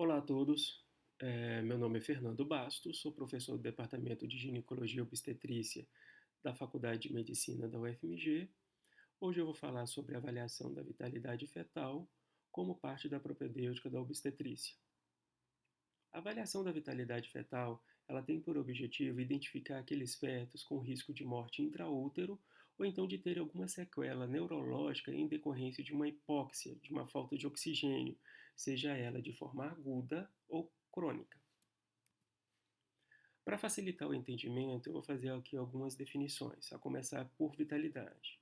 Olá a todos, meu nome é Fernando Bastos, sou professor do Departamento de Ginecologia e Obstetrícia da Faculdade de Medicina da UFMG. Hoje eu vou falar sobre a avaliação da vitalidade fetal como parte da propedêutica da obstetrícia. A avaliação da vitalidade fetal, ela tem por objetivo identificar aqueles fetos com risco de morte intraútero ou então de ter alguma sequela neurológica em decorrência de uma hipóxia, de uma falta de oxigênio, seja ela de forma aguda ou crônica. Para facilitar o entendimento, eu vou fazer aqui algumas definições, a começar por vitalidade.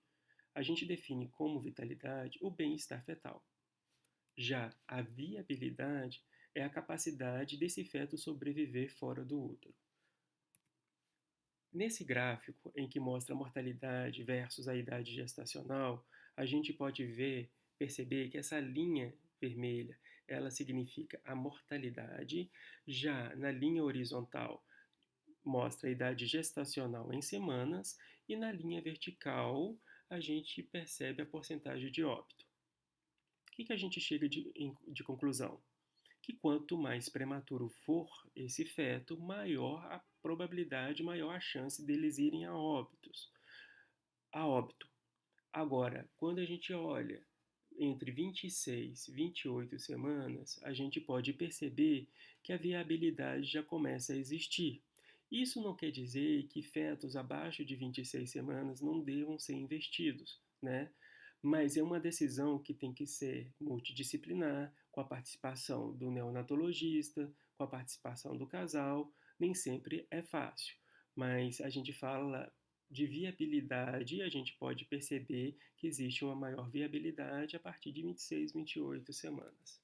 A gente define como vitalidade o bem-estar fetal. Já a viabilidade é a capacidade desse feto sobreviver fora do útero. Nesse gráfico, em que mostra a mortalidade versus a idade gestacional, a gente pode perceber que essa linha vermelha, ela significa a mortalidade, já na linha horizontal mostra a idade gestacional em semanas e na linha vertical a gente percebe a porcentagem de óbito. O que a gente chega de conclusão? Que quanto mais prematuro for esse feto, maior a probabilidade, maior a chance deles irem a óbito. Agora, quando a gente olha entre 26 e 28 semanas, a gente pode perceber que a viabilidade já começa a existir. Isso não quer dizer que fetos abaixo de 26 semanas não devam ser investidos, né? Mas é uma decisão que tem que ser multidisciplinar, com a participação do neonatologista, com a participação do casal. Nem sempre é fácil, mas a gente fala de viabilidade, a gente pode perceber que existe uma maior viabilidade a partir de 26, 28 semanas.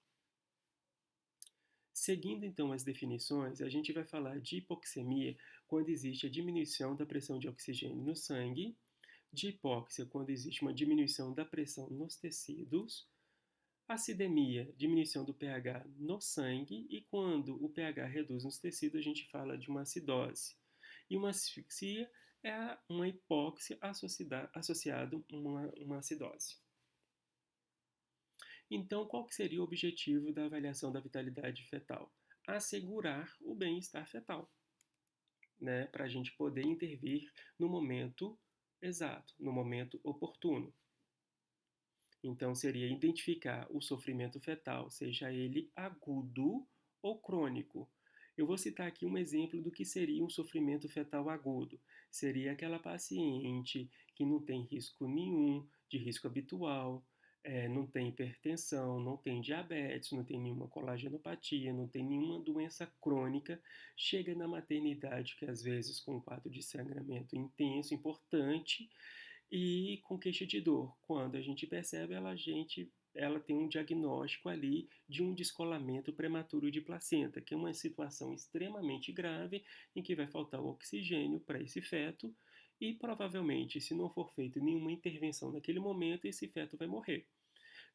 Seguindo então as definições, a gente vai falar de hipoxemia quando existe a diminuição da pressão de oxigênio no sangue, de hipóxia quando existe uma diminuição da pressão nos tecidos, acidemia, diminuição do pH no sangue, e quando o pH reduz nos tecidos, a gente fala de uma acidose. E uma asfixia é uma hipóxia associada a uma acidose. Então, qual que seria o objetivo da avaliação da vitalidade fetal? Assegurar o bem-estar fetal, né? Para a gente poder intervir no momento exato, no momento oportuno. Então, seria identificar o sofrimento fetal, seja ele agudo ou crônico. Eu vou citar aqui um exemplo do que seria um sofrimento fetal agudo. Seria aquela paciente que não tem risco nenhum de risco habitual, não tem hipertensão, não tem diabetes, não tem nenhuma colagenopatia, não tem nenhuma doença crônica, chega na maternidade, que às vezes com um quadro de sangramento intenso, importante, e com queixa de dor. Quando a gente percebe, ela tem um diagnóstico ali de um descolamento prematuro de placenta, que é uma situação extremamente grave em que vai faltar o oxigênio para esse feto e provavelmente, se não for feita nenhuma intervenção naquele momento, esse feto vai morrer.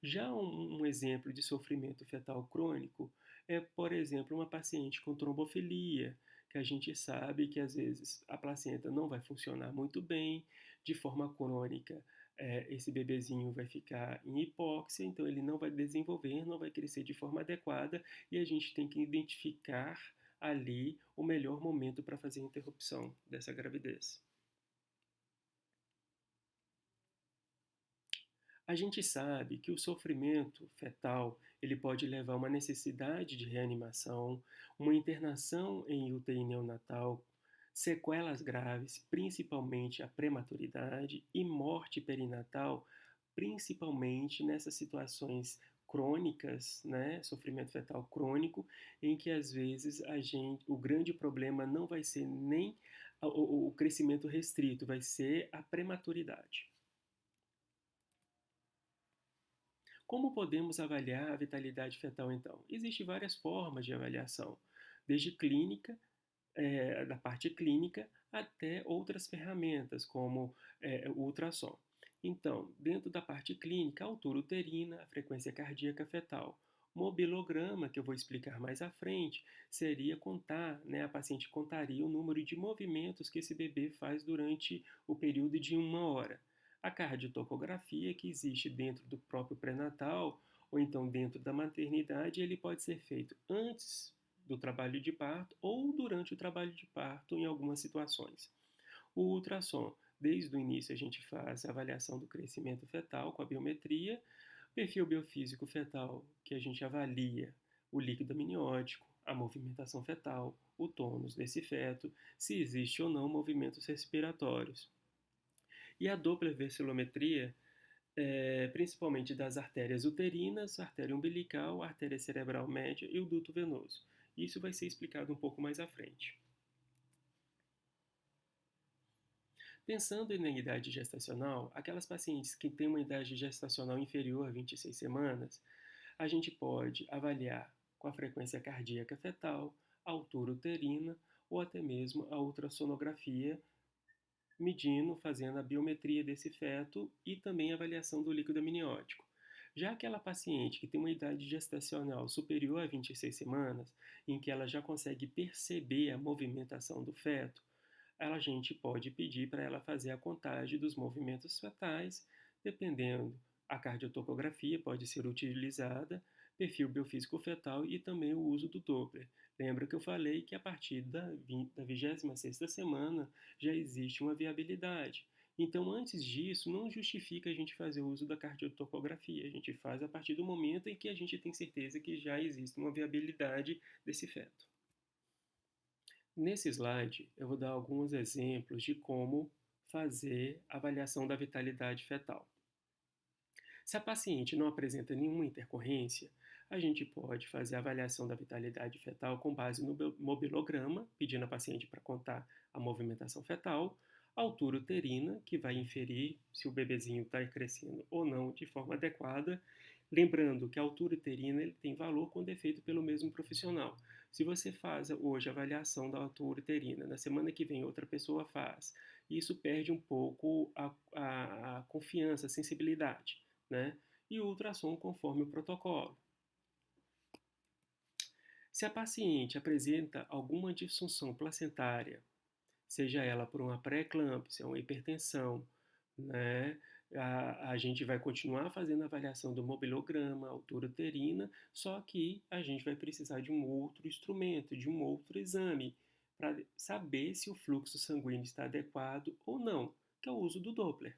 Já um exemplo de sofrimento fetal crônico é, por exemplo, uma paciente com trombofilia, que a gente sabe que às vezes a placenta não vai funcionar muito bem, de forma crônica, esse bebezinho vai ficar em hipóxia, então ele não vai desenvolver, não vai crescer de forma adequada, e a gente tem que identificar ali o melhor momento para fazer a interrupção dessa gravidez. A gente sabe que o sofrimento fetal ele pode levar a uma necessidade de reanimação, uma internação em UTI neonatal, sequelas graves, principalmente a prematuridade, e morte perinatal, principalmente nessas situações crônicas, né, sofrimento fetal crônico, em que às vezes o grande problema não vai ser nem o crescimento restrito, vai ser a prematuridade. Como podemos avaliar a vitalidade fetal, então? Existem várias formas de avaliação, desde clínica, da parte clínica, até outras ferramentas, como o ultrassom. Então, dentro da parte clínica, a altura uterina, a frequência cardíaca fetal. Mobilograma, que eu vou explicar mais à frente, seria contar, né, a paciente contaria o número de movimentos que esse bebê faz durante o período de 1 hora. A cardiotocografia, que existe dentro do próprio pré-natal, ou então dentro da maternidade, ele pode ser feito antes do trabalho de parto ou durante o trabalho de parto em algumas situações. O ultrassom, desde o início a gente faz a avaliação do crescimento fetal com a biometria, perfil biofísico fetal, que a gente avalia o líquido amniótico, a movimentação fetal, o tônus desse feto, se existe ou não movimentos respiratórios. E a Doppler vesilometria, principalmente das artérias uterinas, artéria umbilical, artéria cerebral média e o duto venoso. Isso vai ser explicado um pouco mais à frente. Pensando na idade gestacional, aquelas pacientes que têm uma idade gestacional inferior a 26 semanas, a gente pode avaliar com a frequência cardíaca fetal, a altura uterina ou até mesmo a ultrassonografia, medindo, fazendo a biometria desse feto e também a avaliação do líquido amniótico. Já aquela paciente que tem uma idade gestacional superior a 26 semanas, em que ela já consegue perceber a movimentação do feto, a gente pode pedir para ela fazer a contagem dos movimentos fetais, dependendo, a cardiotocografia pode ser utilizada, perfil biofísico fetal e também o uso do Doppler. Lembra que eu falei que a partir da 26ª semana já existe uma viabilidade. Então, antes disso, não justifica a gente fazer o uso da cardiotocografia. A gente faz a partir do momento em que a gente tem certeza que já existe uma viabilidade desse feto. Nesse slide, eu vou dar alguns exemplos de como fazer a avaliação da vitalidade fetal. Se a paciente não apresenta nenhuma intercorrência, a gente pode fazer a avaliação da vitalidade fetal com base no mobilograma, pedindo a paciente para contar a movimentação fetal, a altura uterina, que vai inferir se o bebezinho está crescendo ou não de forma adequada. Lembrando que a altura uterina ele tem valor quando é feito pelo mesmo profissional. Se você faz hoje a avaliação da altura uterina, na semana que vem outra pessoa faz, isso perde um pouco a confiança, a sensibilidade, né? E o ultrassom conforme o protocolo. Se a paciente apresenta alguma disfunção placentária, seja ela por uma pré-eclâmpsia, uma hipertensão, né? A gente vai continuar fazendo a avaliação do mobilograma, altura uterina, só que a gente vai precisar de um outro instrumento, de um outro exame, para saber se o fluxo sanguíneo está adequado ou não, que é o uso do Doppler.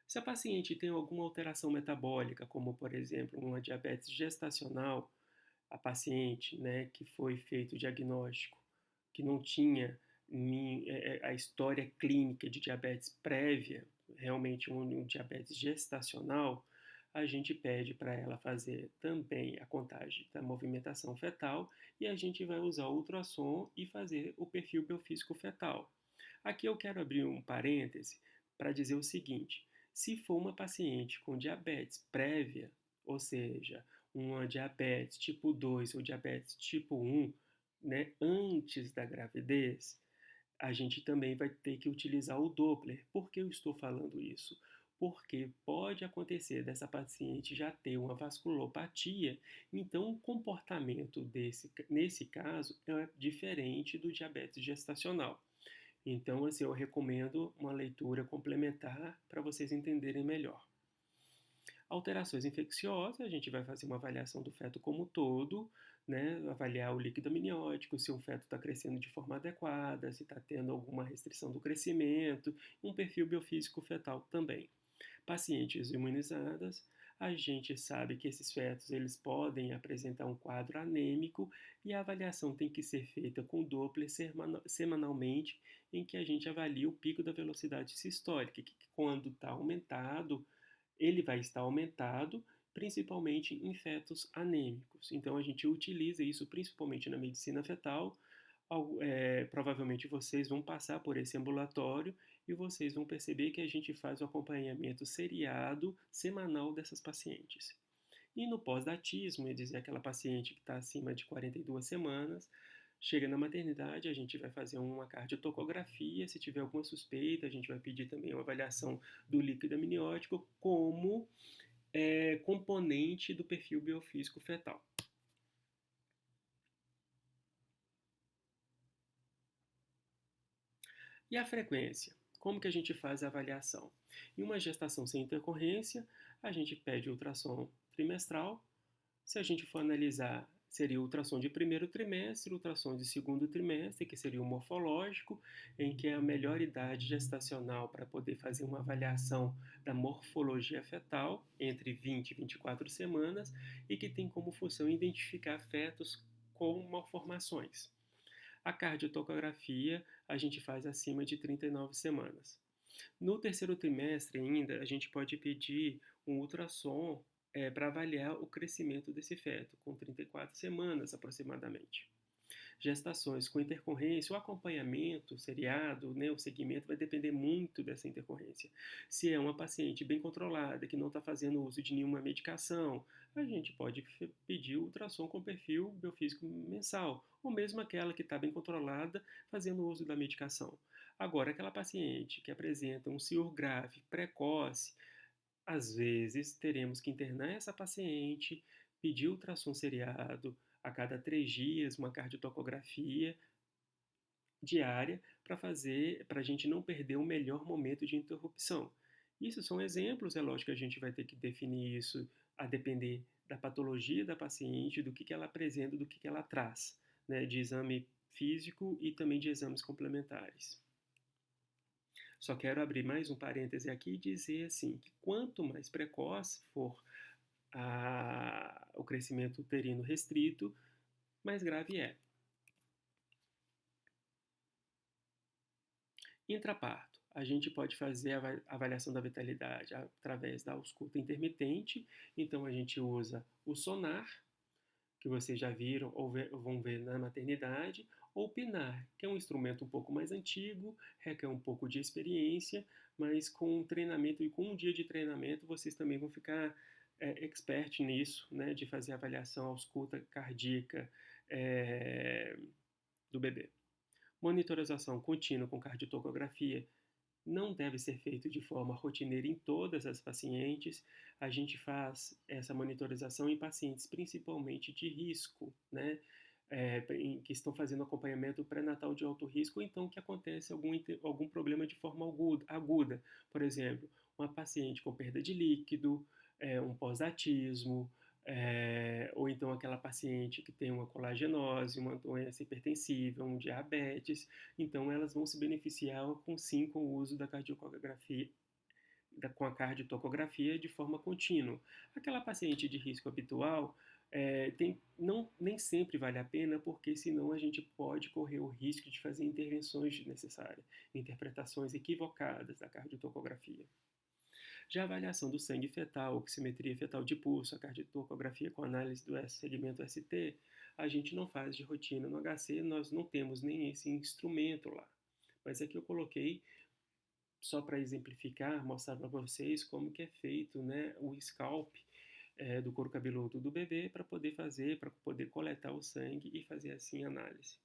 Se a paciente tem alguma alteração metabólica, como por exemplo uma diabetes gestacional, a paciente, né, que foi feito o diagnóstico, que não tinha a história clínica de diabetes prévia, realmente um diabetes gestacional, a gente pede para ela fazer também a contagem da movimentação fetal e a gente vai usar o ultrassom e fazer o perfil biofísico fetal. Aqui eu quero abrir um parêntese para dizer o seguinte: se for uma paciente com diabetes prévia, ou seja, uma diabetes tipo 2 ou diabetes tipo 1, né, antes da gravidez, a gente também vai ter que utilizar o Doppler. Por que eu estou falando isso? Porque pode acontecer dessa paciente já ter uma vasculopatia, então o comportamento nesse caso é diferente do diabetes gestacional. Então, assim, eu recomendo uma leitura complementar para vocês entenderem melhor. Alterações infecciosas, a gente vai fazer uma avaliação do feto como um todo, né? Avaliar o líquido amniótico, se o feto está crescendo de forma adequada, se está tendo alguma restrição do crescimento, um perfil biofísico fetal também. Pacientes imunizadas, a gente sabe que esses fetos eles podem apresentar um quadro anêmico e a avaliação tem que ser feita com Doppler semanalmente, em que a gente avalia o pico da velocidade sistólica, que quando está aumentado, ele vai estar aumentado, principalmente em fetos anêmicos. Então a gente utiliza isso principalmente na medicina fetal. Provavelmente vocês vão passar por esse ambulatório e vocês vão perceber que a gente faz o acompanhamento seriado, semanal dessas pacientes. E no pós-datismo, dizer aquela paciente que está acima de 42 semanas, chega na maternidade, a gente vai fazer uma cardiotocografia, se tiver alguma suspeita, a gente vai pedir também uma avaliação do líquido amniótico como componente do perfil biofísico fetal. E a frequência? Como que a gente faz a avaliação? Em uma gestação sem intercorrência, a gente pede ultrassom trimestral. Se a gente for analisar, seria o ultrassom de primeiro trimestre, ultrassom de segundo trimestre, que seria o morfológico, em que é a melhor idade gestacional para poder fazer uma avaliação da morfologia fetal, entre 20 e 24 semanas, e que tem como função identificar fetos com malformações. A cardiotocografia a gente faz acima de 39 semanas. No terceiro trimestre ainda, a gente pode pedir um ultrassom para avaliar o crescimento desse feto, com 34 semanas aproximadamente. Gestações com intercorrência, o acompanhamento seriado, né, o segmento vai depender muito dessa intercorrência. Se é uma paciente bem controlada, que não está fazendo uso de nenhuma medicação, a gente pode pedir ultrassom com perfil biofísico mensal, ou mesmo aquela que está bem controlada, fazendo uso da medicação. Agora, aquela paciente que apresenta um senhor grave, precoce, às vezes teremos que internar essa paciente, pedir ultrassom seriado a cada 3 dias, uma cardiotocografia diária para a gente não perder o melhor momento de interrupção. Isso são exemplos, é lógico que a gente vai ter que definir isso a depender da patologia da paciente, do que ela apresenta, do que ela traz, né, de exame físico e também de exames complementares. Só quero abrir mais um parêntese aqui e dizer assim, que quanto mais precoce for o crescimento uterino restrito, mais grave é. Intraparto. A gente pode fazer a avaliação da vitalidade através da ausculta intermitente. Então, a gente usa o sonar, que vocês já viram ou vão ver na maternidade, ou o PINAR, que é um instrumento um pouco mais antigo, requer um pouco de experiência, mas com treinamento e com um dia de treinamento vocês também vão ficar expert nisso, né, de fazer a avaliação ausculta cardíaca do bebê. Monitorização contínua com cardiotocografia não deve ser feito de forma rotineira em todas as pacientes. A gente faz essa monitorização em pacientes principalmente de risco, né? Que estão fazendo acompanhamento pré-natal de alto risco, ou então que acontece algum problema de forma aguda. Por exemplo, uma paciente com perda de líquido, um pós-datismo, ou então aquela paciente que tem uma colagenose, uma doença hipertensiva, um diabetes. Então, elas vão se beneficiar com o uso da cardiografia, com a cardiotocografia de forma contínua. Aquela paciente de risco habitual, nem sempre vale a pena, porque senão a gente pode correr o risco de fazer intervenções desnecessárias, interpretações equivocadas da cardiotocografia. Já a avaliação do sangue fetal, oximetria fetal de pulso, a cardiotocografia com análise do segmento ST, a gente não faz de rotina no HC, nós não temos nem esse instrumento lá. Mas aqui eu coloquei, só para exemplificar, mostrar para vocês como que é feito, né, o scalp do couro cabeludo do bebê para poder coletar o sangue e fazer assim a análise.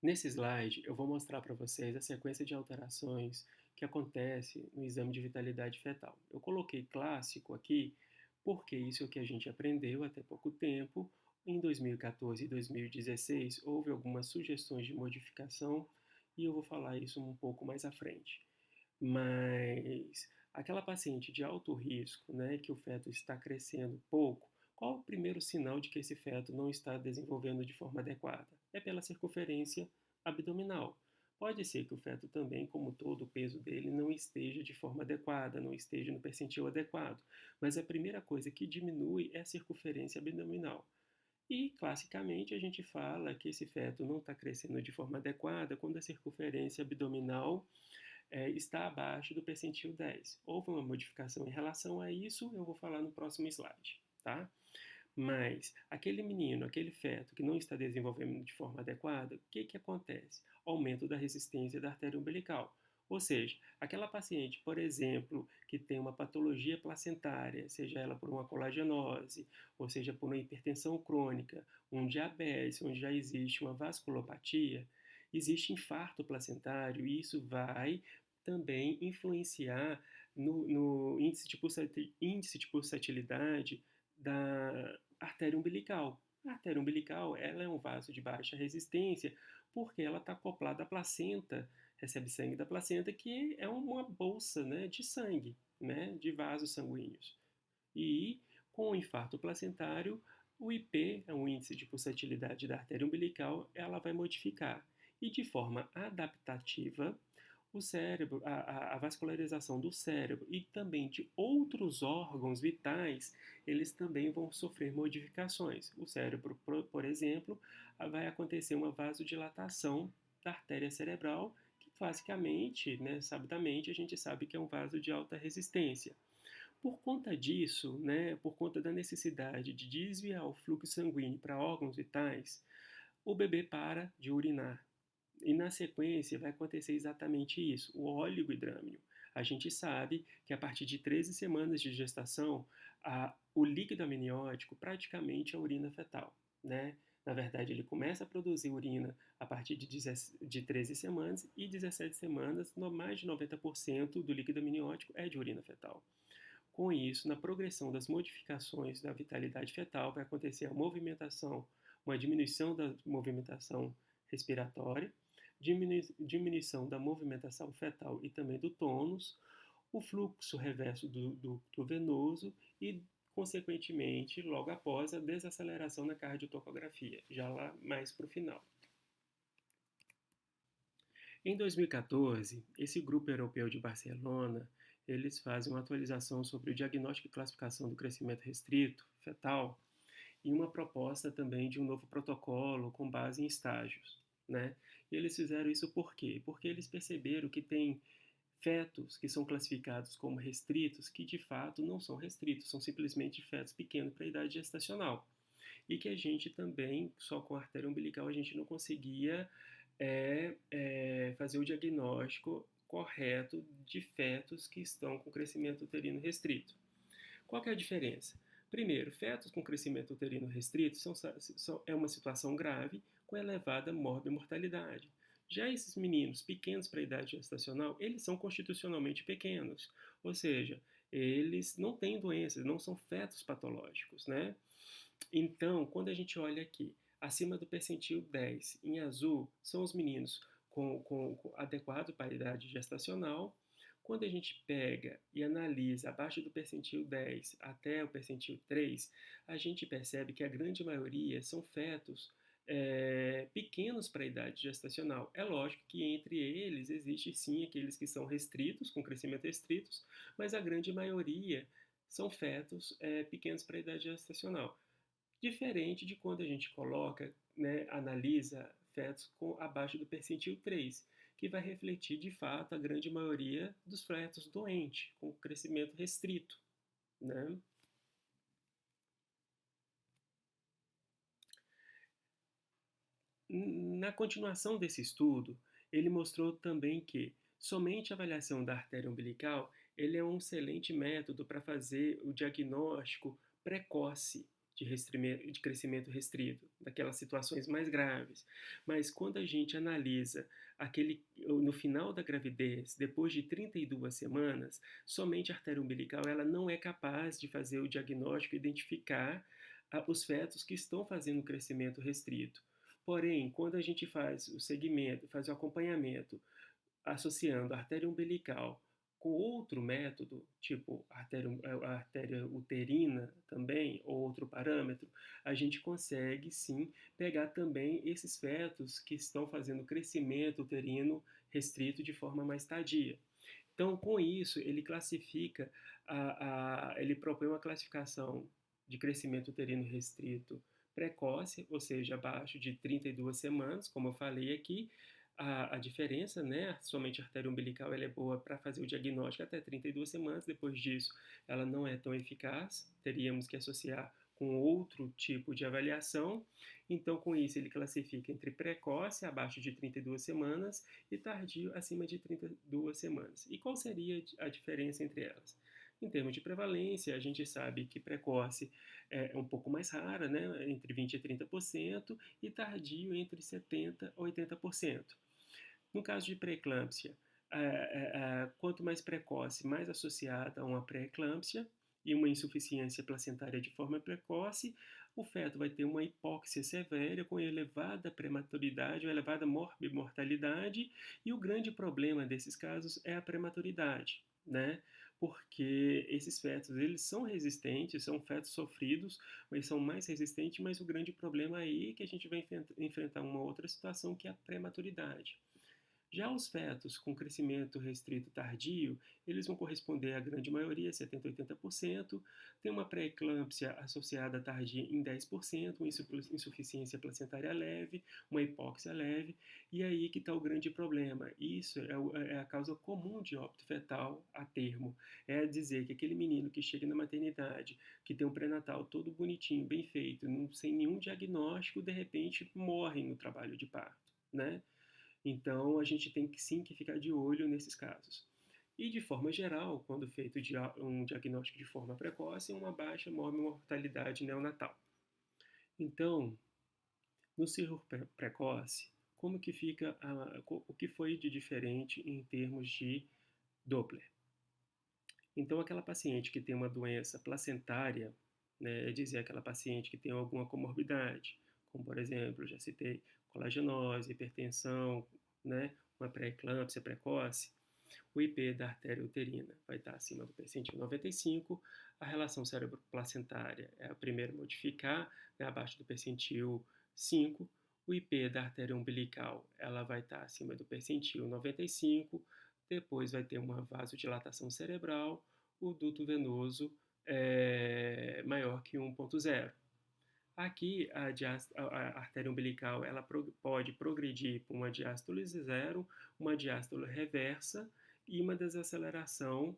Nesse slide, eu vou mostrar para vocês a sequência de alterações que acontece no exame de vitalidade fetal. Eu coloquei clássico aqui porque isso é o que a gente aprendeu até pouco tempo. Em 2014 e 2016 houve algumas sugestões de modificação e eu vou falar isso um pouco mais à frente. Mas aquela paciente de alto risco, né, que o feto está crescendo pouco, qual o primeiro sinal de que esse feto não está desenvolvendo de forma adequada? É pela circunferência abdominal. Pode ser que o feto também, como todo, o peso dele não esteja de forma adequada, não esteja no percentil adequado. Mas a primeira coisa que diminui é a circunferência abdominal. E, classicamente, a gente fala que esse feto não está crescendo de forma adequada quando a circunferência abdominal está abaixo do percentil 10. Houve uma modificação em relação a isso, eu vou falar no próximo slide, tá? Mas aquele menino, aquele feto que não está desenvolvendo de forma adequada, o que acontece? Aumento da resistência da artéria umbilical. Ou seja, aquela paciente, por exemplo, que tem uma patologia placentária, seja ela por uma colagenose, ou seja por uma hipertensão crônica, um diabetes, onde já existe uma vasculopatia, existe infarto placentário e isso vai também influenciar no índice de pulsatilidade da artéria umbilical. A artéria umbilical ela é um vaso de baixa resistência porque ela está acoplada à placenta recebe sangue da placenta, que é uma bolsa, né, de sangue, né, de vasos sanguíneos. E com o infarto placentário, o IP, é um índice de pulsatilidade da artéria umbilical, ela vai modificar. E de forma adaptativa, o cérebro, a vascularização do cérebro e também de outros órgãos vitais, eles também vão sofrer modificações. O cérebro, por exemplo, vai acontecer uma vasodilatação da artéria cerebral, que basicamente, né, sabidamente, a gente sabe que é um vaso de alta resistência. Por conta disso, né, por conta da necessidade de desviar o fluxo sanguíneo para órgãos vitais, o bebê para de urinar. E na sequência vai acontecer exatamente isso, o oligohidrâmino. A gente sabe que a partir de 13 semanas de gestação, o líquido amniótico praticamente é a urina fetal, né? Na verdade, ele começa a produzir urina a partir de 13 semanas e 17 semanas, mais de 90% do líquido amniótico é de urina fetal. Com isso, na progressão das modificações da vitalidade fetal, vai acontecer a movimentação, uma diminuição da movimentação respiratória, diminuição da movimentação fetal e também do tônus, o fluxo reverso do ducto venoso e, consequentemente, logo após, a desaceleração na cardiotocografia, já lá mais para o final. Em 2014, esse grupo europeu de Barcelona, eles fazem uma atualização sobre o diagnóstico e classificação do crescimento restrito fetal e uma proposta também de um novo protocolo com base em estágios, né? E eles fizeram isso por quê? Porque eles perceberam que tem fetos que são classificados como restritos que de fato não são restritos, são simplesmente fetos pequenos para a idade gestacional. E que a gente também, só com a artéria umbilical, a gente não conseguia fazer o diagnóstico correto de fetos que estão com crescimento uterino restrito. Qual que é a diferença? Primeiro, fetos com crescimento uterino restrito é uma situação grave com elevada morbimortalidade. Já esses meninos pequenos para a idade gestacional, eles são constitucionalmente pequenos, ou seja, eles não têm doenças, não são fetos patológicos, né? Então, quando a gente olha aqui, acima do percentil 10, em azul, são os meninos com adequado para a idade gestacional. Quando a gente pega e analisa abaixo do percentil 10 até o percentil 3, a gente percebe que a grande maioria são fetos pequenos para a idade gestacional. É lógico que entre eles existe sim aqueles que são restritos, com crescimento restritos, mas a grande maioria são fetos pequenos para a idade gestacional. Diferente de quando a gente coloca, né, analisa fetos abaixo do percentil 3, que vai refletir de fato a grande maioria dos fetos doentes, com crescimento restrito, né? Na continuação desse estudo, ele mostrou também que somente a avaliação da artéria umbilical ele é um excelente método para fazer o diagnóstico precoce de crescimento restrito, daquelas situações mais graves. Mas quando a gente analisa no final da gravidez, depois de 32 semanas, somente a artéria umbilical ela não é capaz de fazer o diagnóstico e identificar os fetos que estão fazendo crescimento restrito. Porém, quando a gente faz o segmento, faz o acompanhamento, associando a artéria umbilical com outro método, tipo a artéria uterina também, ou outro parâmetro, a gente consegue sim pegar também esses fetos que estão fazendo crescimento uterino restrito de forma mais tardia. Então, com isso, ele classifica, ele propõe uma classificação de crescimento uterino restrito precoce, ou seja, abaixo de 32 semanas, como eu falei aqui. A diferença, né, somente a artéria umbilical ela é boa para fazer o diagnóstico até 32 semanas, depois disso ela não é tão eficaz, teríamos que associar com outro tipo de avaliação. Então, com isso, ele classifica entre precoce, abaixo de 32 semanas, e tardio, acima de 32 semanas. E qual seria a diferença entre elas? Em termos de prevalência, a gente sabe que precoce é um pouco mais rara, né, entre 20% e 30%, e tardio entre 70% e 80%. No caso de pré-eclâmpsia, quanto mais precoce, mais associada a uma pré-eclâmpsia, e uma insuficiência placentária de forma precoce, o feto vai ter uma hipóxia severa com elevada prematuridade, ou elevada morbimortalidade, e o grande problema desses casos é a prematuridade, né? Porque esses fetos, eles são resistentes, são fetos sofridos, eles são mais resistentes, mas o grande problema aí é que a gente vai enfrentar uma outra situação que é a prematuridade. Já os fetos com crescimento restrito tardio, eles vão corresponder à grande maioria, 70 a 80%, tem uma pré-eclâmpsia associada tardia em 10%, uma insuficiência placentária leve, uma hipóxia leve, e aí que está o grande problema. Isso é a causa comum de óbito fetal a termo. É dizer que aquele menino que chega na maternidade, que tem um pré-natal todo bonitinho, bem feito, sem nenhum diagnóstico, de repente morre no trabalho de parto, né? Então, a gente tem que sim que ficar de olho nesses casos. E, de forma geral, quando feito um diagnóstico de forma precoce, uma baixa mortalidade neonatal. Então, no cirro precoce, como que fica o que foi de diferente em termos de Doppler? Então, aquela paciente que tem uma doença placentária, né, é dizer, aquela paciente que tem alguma comorbidade, como, por exemplo, já citei, colagenose, hipertensão, né, uma pré-eclâmpsia precoce, o IP da artéria uterina vai estar acima do percentil 95, a relação cérebro-placentária é a primeira a modificar, né, abaixo do percentil 5, o IP da artéria umbilical ela vai estar acima do percentil 95, depois vai ter uma vasodilatação cerebral, o duto venoso é maior que 1,0. Aqui, a artéria umbilical ela pode progredir para uma diástole zero, uma diástole reversa e uma desaceleração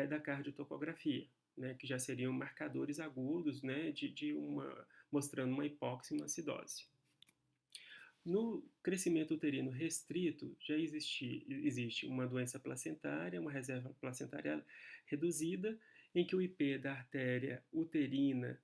da cardiotocografia, né, que já seriam marcadores agudos, né, mostrando uma hipóxia e uma acidose. No crescimento uterino restrito, já existe uma doença placentária, uma reserva placentária reduzida, em que o IP da artéria uterina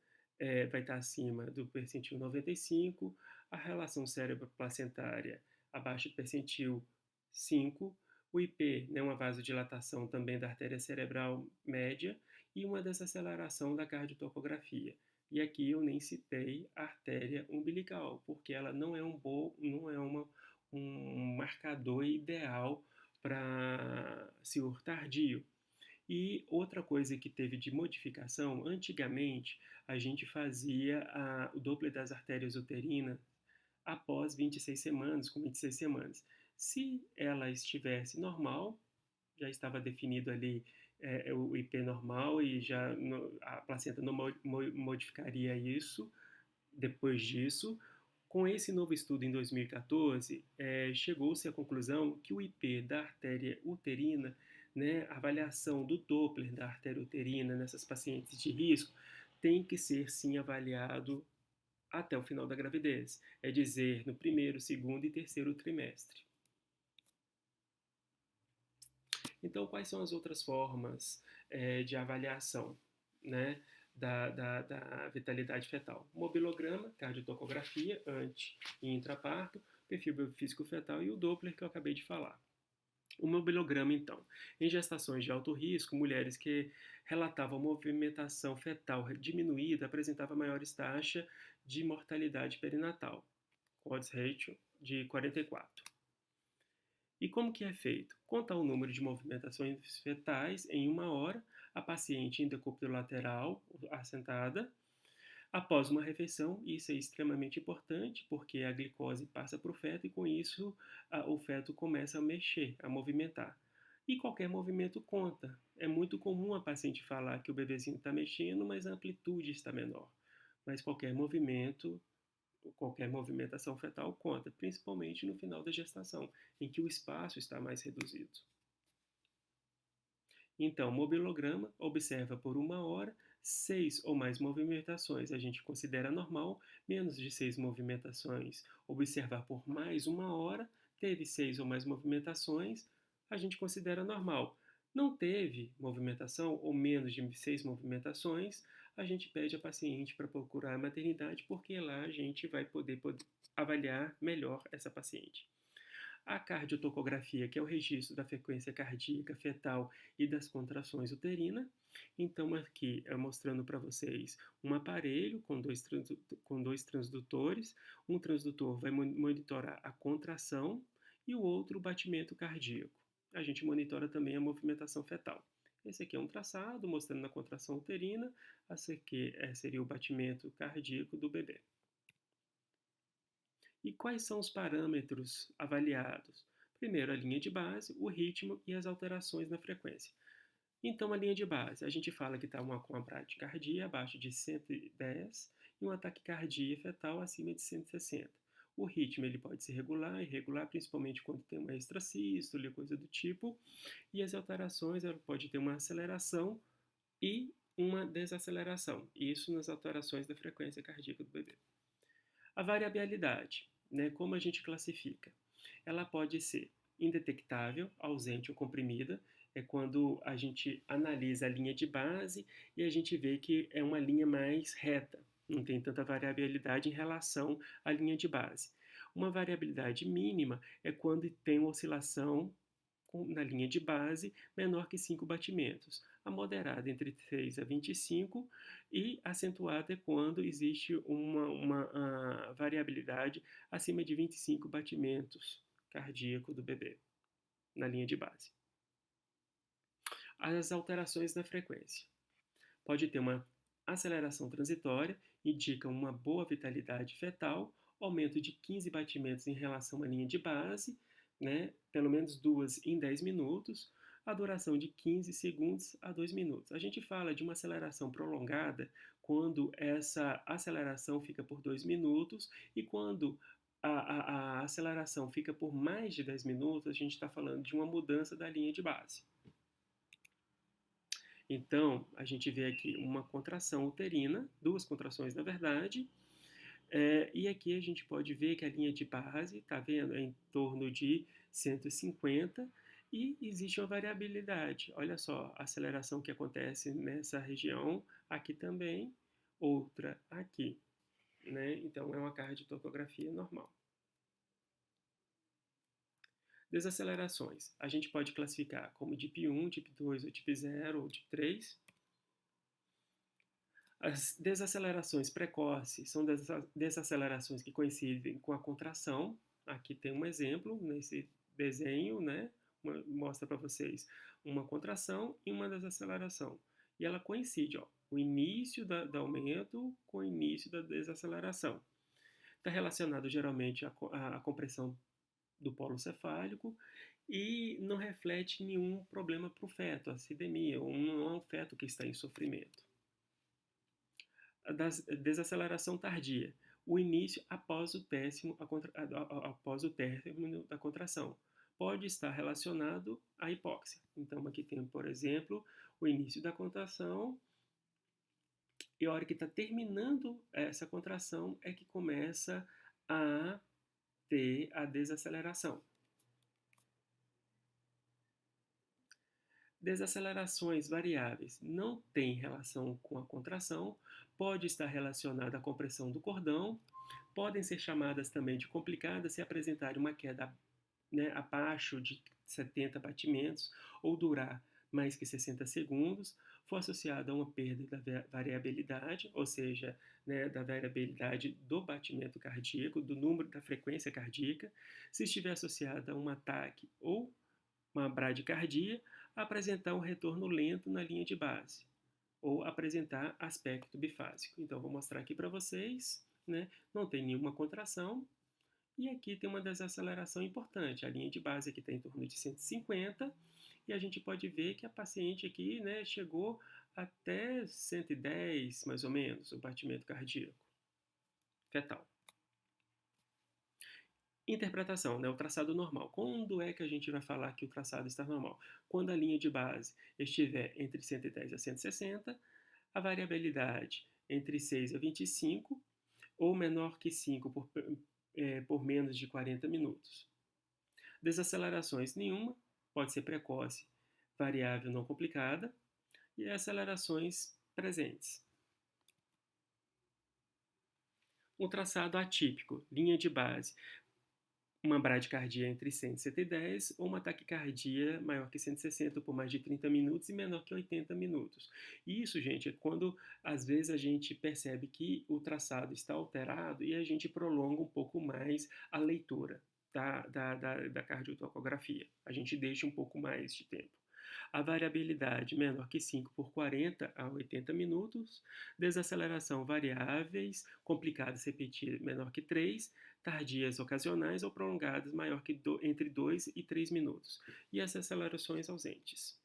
vai estar acima do percentil 95, a relação cérebro-placentária abaixo do percentil 5, o IP, né, uma vasodilatação também da artéria cerebral média e uma desaceleração da cardiotocografia. E aqui eu nem citei a artéria umbilical, porque ela não é um marcador ideal para cirro tardio. E outra coisa que teve de modificação, antigamente a gente fazia o Doppler das artérias uterinas após 26 semanas, com 26 semanas. Se ela estivesse normal, já estava definido ali o IP normal e a placenta não modificaria isso depois disso. Com esse novo estudo em 2014, chegou-se à conclusão que o IP da artéria uterina, né, a avaliação do Doppler da artéria uterina nessas pacientes de risco, tem que ser sim avaliado até o final da gravidez, é dizer, no primeiro, segundo e terceiro trimestre. Então, quais são as outras formas de avaliação, né, da vitalidade fetal? Mobilograma, cardiotocografia, ante e intraparto, perfil biofísico fetal e o Doppler que eu acabei de falar. O mobilograma, então. Em gestações de alto risco, mulheres que relatavam movimentação fetal diminuída apresentavam maiores taxas de mortalidade perinatal, odds ratio de 44. E como que é feito? Contar o número de movimentações fetais em 1 hora, a paciente em decúbito lateral, assentada, após uma refeição. Isso é extremamente importante, porque a glicose passa para o feto e com isso o feto começa a mexer, a movimentar. E qualquer movimento conta. É muito comum a paciente falar que o bebezinho está mexendo, mas a amplitude está menor. Mas qualquer movimentação fetal conta, principalmente no final da gestação, em que o espaço está mais reduzido. Então, mobilograma observa por 1 hora 6 ou mais movimentações, a gente considera normal. Menos de 6 movimentações, observar por mais 1 hora, teve 6 ou mais movimentações, a gente considera normal. Não teve movimentação ou menos de 6 movimentações, a gente pede a paciente para procurar a maternidade, porque lá a gente vai poder avaliar melhor essa paciente. A cardiotocografia, que é o registro da frequência cardíaca fetal e das contrações uterinas. Então, aqui é mostrando para vocês um aparelho com dois transdutores. Um transdutor vai monitorar a contração e o outro o batimento cardíaco. A gente monitora também a movimentação fetal. Esse aqui é um traçado mostrando a contração uterina. Esse aqui seria o batimento cardíaco do bebê. E quais são os parâmetros avaliados? Primeiro, a linha de base, o ritmo e as alterações na frequência. Então, a linha de base, a gente fala que está com uma bradicardia abaixo de 110 e uma taquicardia fetal acima de 160. O ritmo ele pode ser regular e irregular, principalmente quando tem uma extrasístole, coisa do tipo. E as alterações, ela pode ter uma aceleração e uma desaceleração. Isso nas alterações da frequência cardíaca do bebê. A variabilidade, né, como a gente classifica? Ela pode ser indetectável, ausente ou comprimida, é quando a gente analisa a linha de base e a gente vê que é uma linha mais reta, não tem tanta variabilidade em relação à linha de base. Uma variabilidade mínima é quando tem uma oscilação na linha de base menor que 5 batimentos. A moderada entre 3 a 25 e acentuada é quando existe uma variabilidade acima de 25 batimentos cardíacos do bebê na linha de base. As alterações na frequência. Pode ter uma aceleração transitória, indica uma boa vitalidade fetal, aumento de 15 batimentos em relação à linha de base, né? Pelo menos 2 em 10 minutos, a duração de 15 segundos a 2 minutos. A gente fala de uma aceleração prolongada quando essa aceleração fica por 2 minutos e quando a aceleração fica por mais de 10 minutos, a gente está falando de uma mudança da linha de base. Então, a gente vê aqui uma contração uterina, duas contrações na verdade, e aqui a gente pode ver que a linha de base, está vendo, é em torno de 150 e existe uma variabilidade. Olha só a aceleração que acontece nessa região, aqui também, outra aqui. Né? Então, é uma cardiotocografia normal. Desacelerações. A gente pode classificar como tipo 1, tipo 2, ou tipo 0, ou tipo 3. As desacelerações precoces são desacelerações que coincidem com a contração. Aqui tem um exemplo nesse desenho, né? Mostra para vocês uma contração e uma desaceleração. E ela coincide, ó, o início do aumento com o início da desaceleração. Está relacionado geralmente à compressão do polo cefálico e não reflete nenhum problema para o feto, acidemia, ou não é um feto que está em sofrimento. A desaceleração tardia, o início após o término da contração. Pode estar relacionado à hipóxia. Então, aqui tem, por exemplo, o início da contração e a hora que está terminando essa contração é que começa a ter a desaceleração. Desacelerações variáveis não têm relação com a contração, pode estar relacionada à compressão do cordão, podem ser chamadas também de complicadas se apresentarem uma queda, né, abaixo de 70 batimentos ou durar mais que 60 segundos, for associada a uma perda da variabilidade, ou seja, né, da variabilidade do batimento cardíaco, do número da frequência cardíaca, se estiver associada a um ataque ou uma bradicardia, apresentar um retorno lento na linha de base, ou apresentar aspecto bifásico. Então, vou mostrar aqui para vocês, né? Não tem nenhuma contração, e aqui tem uma desaceleração importante. A linha de base aqui está em torno de 150, e a gente pode ver que a paciente aqui, né, chegou até 110, mais ou menos, o batimento cardíaco fetal. Interpretação, né, o traçado normal. Quando é que a gente vai falar que o traçado está normal? Quando a linha de base estiver entre 110 a 160, a variabilidade entre 6 a 25 ou menor que 5 por menos de 40 minutos. Desacelerações nenhuma, pode ser precoce, variável não complicada, e acelerações presentes. Um traçado atípico, linha de base, uma bradicardia entre 100 e 110 ou uma taquicardia maior que 160 por mais de 30 minutos e menor que 80 minutos. Isso, gente, é quando às vezes a gente percebe que o traçado está alterado e a gente prolonga um pouco mais a leitura da cardiotocografia. A gente deixa um pouco mais de tempo. A variabilidade menor que 5 por 40 a 80 minutos, desaceleração variáveis, complicadas repetidas menor que 3, tardias ocasionais ou prolongadas maior que entre 2 e 3 minutos, e as acelerações ausentes.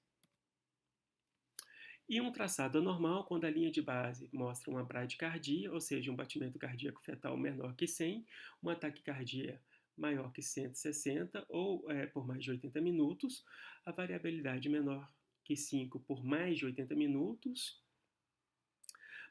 E um traçado anormal, quando a linha de base mostra uma bradicardia, ou seja, um batimento cardíaco fetal menor que 100, uma taquicardia maior que 160 ou por mais de 80 minutos, a variabilidade menor que 5 por mais de 80 minutos,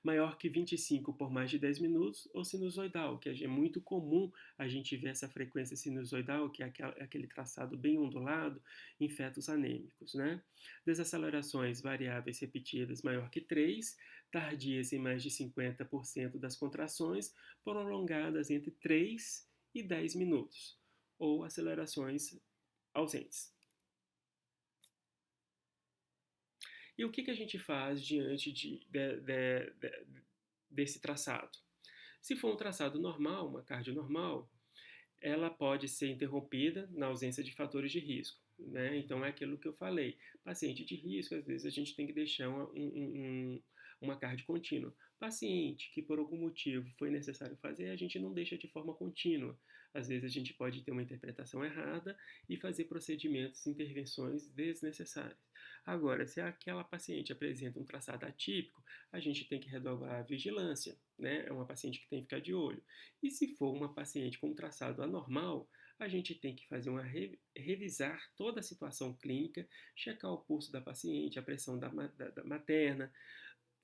maior que 25 por mais de 10 minutos, ou sinusoidal, que é muito comum a gente ver essa frequência sinusoidal, que é aquele traçado bem ondulado em fetos anêmicos, né? Desacelerações variáveis repetidas maior que 3, tardias em mais de 50% das contrações, prolongadas entre 3 e 10 minutos, ou acelerações ausentes. E o que a gente faz diante desse traçado? Se for um traçado normal, uma cardio normal, ela pode ser interrompida na ausência de fatores de risco. Né? Então, é aquilo que eu falei. Paciente de risco, às vezes a gente tem que deixar uma cardio contínua. Paciente que por algum motivo foi necessário fazer, a gente não deixa de forma contínua. Às vezes a gente pode ter uma interpretação errada e fazer procedimentos, intervenções desnecessárias. Agora, se aquela paciente apresenta um traçado atípico, a gente tem que redobrar a vigilância, né? É uma paciente que tem que ficar de olho. E se for uma paciente com um traçado anormal, a gente tem que fazer revisar toda a situação clínica, checar o pulso da paciente, a pressão da materna,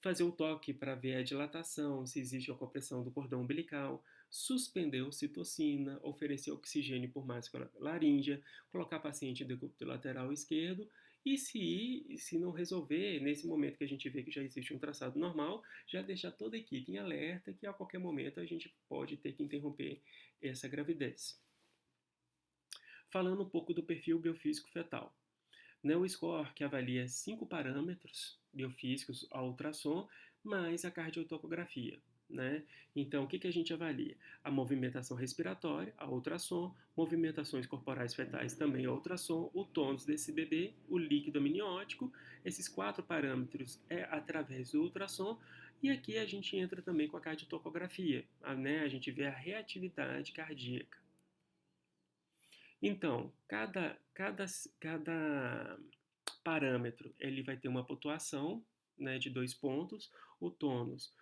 fazer o toque para ver a dilatação, se existe a compressão do cordão umbilical, suspender a ocitocina, oferecer oxigênio por máscara laríngea, colocar a paciente em decúbito lateral esquerdo e se não resolver, nesse momento que a gente vê que já existe um traçado normal, já deixar toda a equipe em alerta que a qualquer momento a gente pode ter que interromper essa gravidez. Falando um pouco do perfil biofísico fetal. O score que avalia 5 parâmetros biofísicos ao ultrassom, mais a cardiotocografia. Né? Então, o que a gente avalia? A movimentação respiratória, a ultrassom, movimentações corporais fetais também a ultrassom, o tônus desse bebê, o líquido amniótico, esses 4 parâmetros é através do ultrassom, e aqui a gente entra também com a cardiotocografia, né? A gente vê a reatividade cardíaca. Então, cada parâmetro ele vai ter uma pontuação, né, de 2 pontos. O tônus,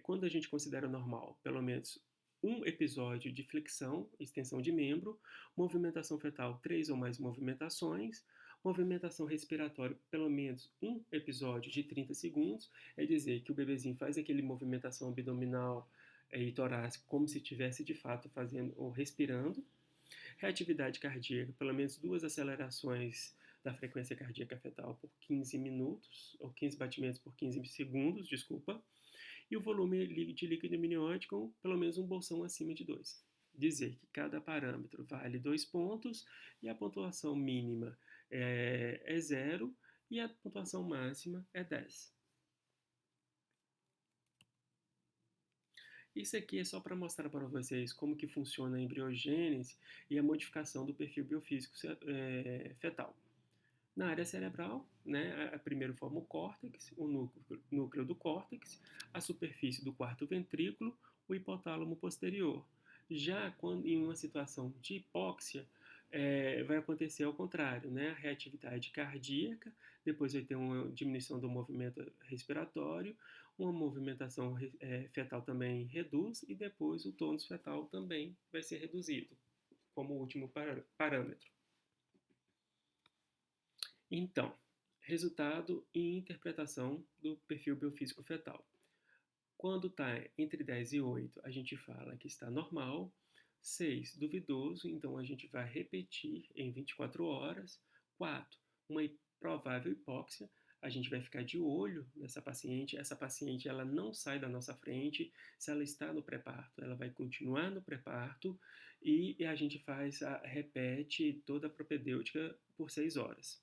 quando a gente considera normal, pelo menos um episódio de flexão, extensão de membro, movimentação fetal, 3 ou mais movimentações, movimentação respiratória, pelo menos um episódio de 30 segundos, é dizer que o bebezinho faz aquele movimentação abdominal e torácica como se estivesse de fato fazendo ou respirando. Reatividade cardíaca, pelo menos 2 acelerações da frequência cardíaca fetal por 15 minutos, ou 15 batimentos por 15 segundos, desculpa. E o volume de líquido amniótico, pelo menos um bolsão acima de 2. Dizer que cada parâmetro vale 2 pontos e a pontuação mínima é 0 e a pontuação máxima é 10. Isso aqui é só para mostrar para vocês como que funciona a embriogênese e a modificação do perfil biofísico fetal. Na área cerebral, né, primeiro forma o córtex, o núcleo do córtex, a superfície do quarto ventrículo, o hipotálamo posterior. Já quando em uma situação de hipóxia, vai acontecer ao contrário, né? A reatividade cardíaca, depois vai ter uma diminuição do movimento respiratório, uma movimentação fetal também reduz e depois o tônus fetal também vai ser reduzido, como último parâmetro. Então, resultado e interpretação do perfil biofísico fetal. Quando está entre 10 e 8, a gente fala que está normal. 6, duvidoso, então a gente vai repetir em 24 horas. 4, uma provável hipóxia, a gente vai ficar de olho nessa paciente. Essa paciente, ela não sai da nossa frente. Se ela está no pré-parto, ela vai continuar no pré-parto e a gente repete toda a propedêutica por 6 horas,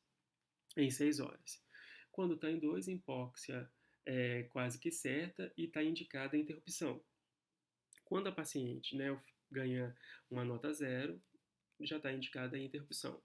em 6 horas. Quando está em 2, hipóxia é quase que certa e está indicada a interrupção. Quando a paciente, né, ganha uma nota 0, já está indicada a interrupção.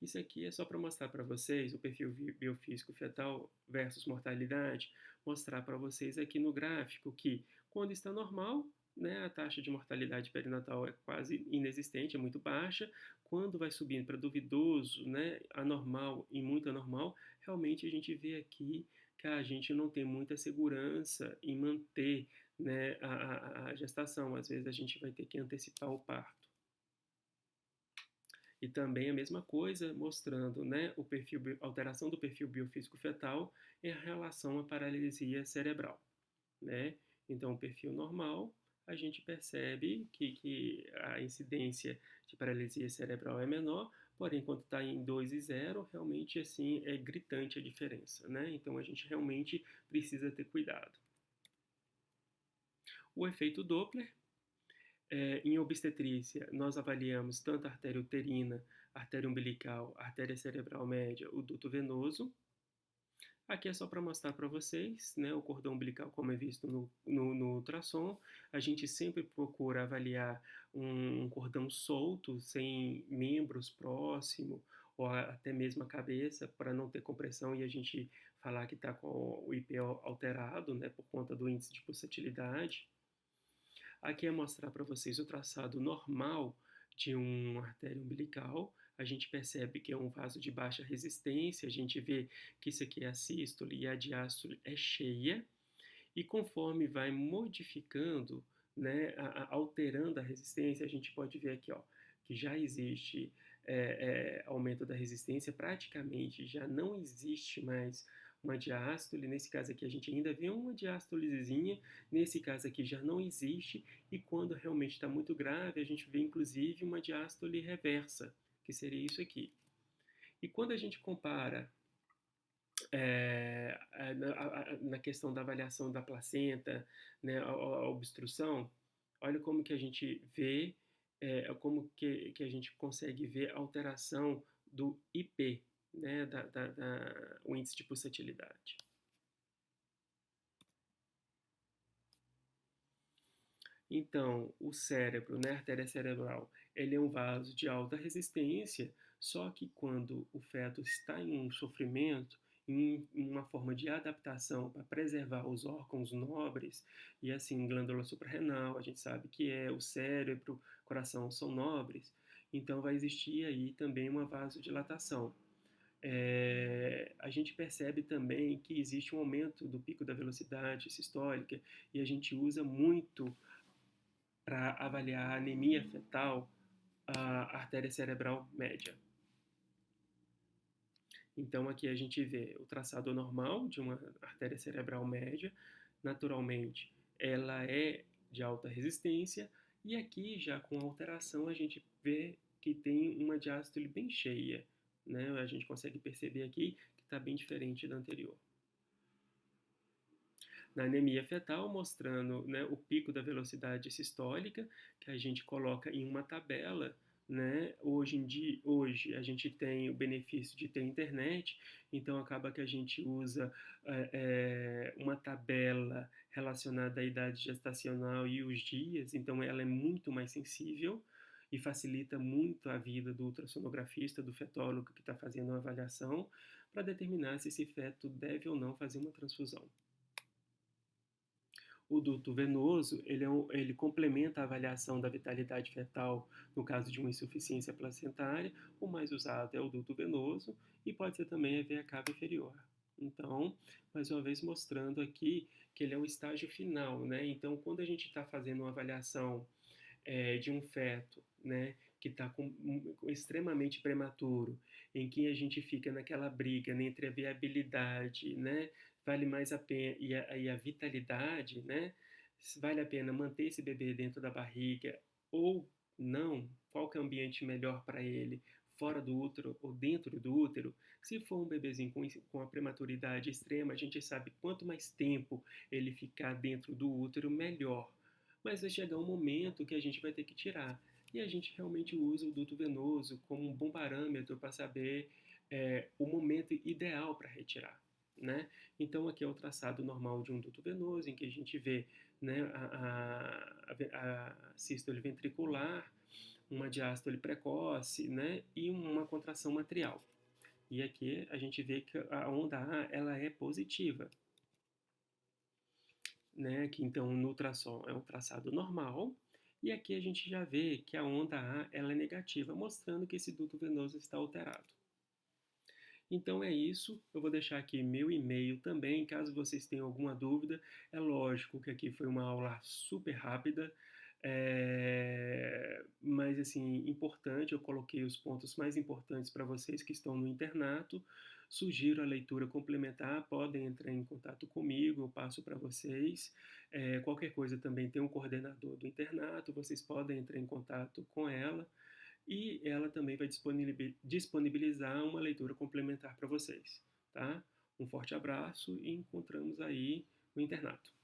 Isso aqui é só para mostrar para vocês o perfil biofísico fetal versus mortalidade, mostrar para vocês aqui no gráfico que quando está normal, né, a taxa de mortalidade perinatal é quase inexistente, é muito baixa. Quando vai subindo para duvidoso, né, anormal e muito anormal, realmente a gente vê aqui que a gente não tem muita segurança em manter, né, a gestação. Às vezes a gente vai ter que antecipar o parto. E também a mesma coisa, mostrando, né, alteração do perfil biofísico fetal em relação à paralisia cerebral, né? Então, o perfil normal, a gente percebe que a incidência de paralisia cerebral é menor, porém, quando está em 2 e 0, realmente, assim, é gritante a diferença, né? Então, a gente realmente precisa ter cuidado. O efeito Doppler. Em obstetrícia, nós avaliamos tanto a artéria uterina, a artéria umbilical, a artéria cerebral média, o duto venoso. Aqui é só para mostrar para vocês, né, o cordão umbilical, como é visto no ultrassom. A gente sempre procura avaliar um cordão solto, sem membros próximo, ou até mesmo a cabeça, para não ter compressão e a gente falar que está com o IP alterado, né, por conta do índice de pulsatilidade. Aqui é mostrar para vocês o traçado normal de uma artéria umbilical. A gente percebe que é um vaso de baixa resistência, a gente vê que isso aqui é a sístole e a diástole é cheia. E conforme vai modificando, né, alterando a resistência, a gente pode ver aqui, ó, que já existe aumento da resistência, praticamente já não existe mais uma diástole. Nesse caso aqui a gente ainda vê uma diástolezinha, nesse caso aqui já não existe, e quando realmente está muito grave, a gente vê inclusive uma diástole reversa, que seria isso aqui. E quando a gente compara na questão da avaliação da placenta, né, a obstrução, olha como que a gente vê, como que a gente consegue ver a alteração do IP, né, o índice de pulsatilidade. Então, o cérebro, né, a artéria cerebral, ele é um vaso de alta resistência, só que quando o feto está em um sofrimento, em uma forma de adaptação para preservar os órgãos nobres, e assim, glândula suprarrenal, a gente sabe que o cérebro, coração são nobres, então vai existir aí também uma vasodilatação. A gente percebe também que existe um aumento do pico da velocidade sistólica e a gente usa muito para avaliar a anemia fetal, a artéria cerebral média. Então aqui a gente vê o traçado normal de uma artéria cerebral média, naturalmente ela é de alta resistência, e aqui já com alteração a gente vê que tem uma diástole bem cheia, né? A gente consegue perceber aqui que está bem diferente da anterior. Na anemia fetal, mostrando, né, o pico da velocidade sistólica, que a gente coloca em uma tabela, né? Hoje a gente tem o benefício de ter internet, então acaba que a gente usa uma tabela relacionada à idade gestacional e os dias, então ela é muito mais sensível e facilita muito a vida do ultrassonografista, do fetólogo que está fazendo a avaliação, para determinar se esse feto deve ou não fazer uma transfusão. O duto venoso, ele complementa a avaliação da vitalidade fetal no caso de uma insuficiência placentária. O mais usado é o duto venoso e pode ser também a veia cava inferior. Então, mais uma vez mostrando aqui que ele é o estágio final, né? Então, quando a gente está fazendo uma avaliação de um feto, né, que está extremamente prematuro, em que a gente fica naquela briga, né, entre a viabilidade, né, vale mais a pena, e a vitalidade, né, vale a pena manter esse bebê dentro da barriga ou não, qual que é o ambiente melhor para ele, fora do útero ou dentro do útero. Se for um bebezinho com a prematuridade extrema, a gente sabe quanto mais tempo ele ficar dentro do útero, melhor. Mas vai chegar um momento que a gente vai ter que tirar. E a gente realmente usa o duto venoso como um bom parâmetro para saber o momento ideal para retirar. Né? Então, aqui é o traçado normal de um duto venoso, em que a gente vê, né, a sístole ventricular, uma diástole precoce, né, e uma contração matrial. E aqui a gente vê que a onda A ela é positiva, né? Que então no ultrassom é um traçado normal. E aqui a gente já vê que a onda A ela é negativa, mostrando que esse duto venoso está alterado. Então é isso, eu vou deixar aqui meu e-mail também, caso vocês tenham alguma dúvida. É lógico que aqui foi uma aula super rápida, mas assim, importante, eu coloquei os pontos mais importantes para vocês que estão no internato. Sugiro a leitura complementar, podem entrar em contato comigo, eu passo para vocês. Qualquer coisa também tem um coordenador do internato, vocês podem entrar em contato com ela e ela também vai disponibilizar uma leitura complementar para vocês, tá? Um forte abraço e encontramos aí no internato.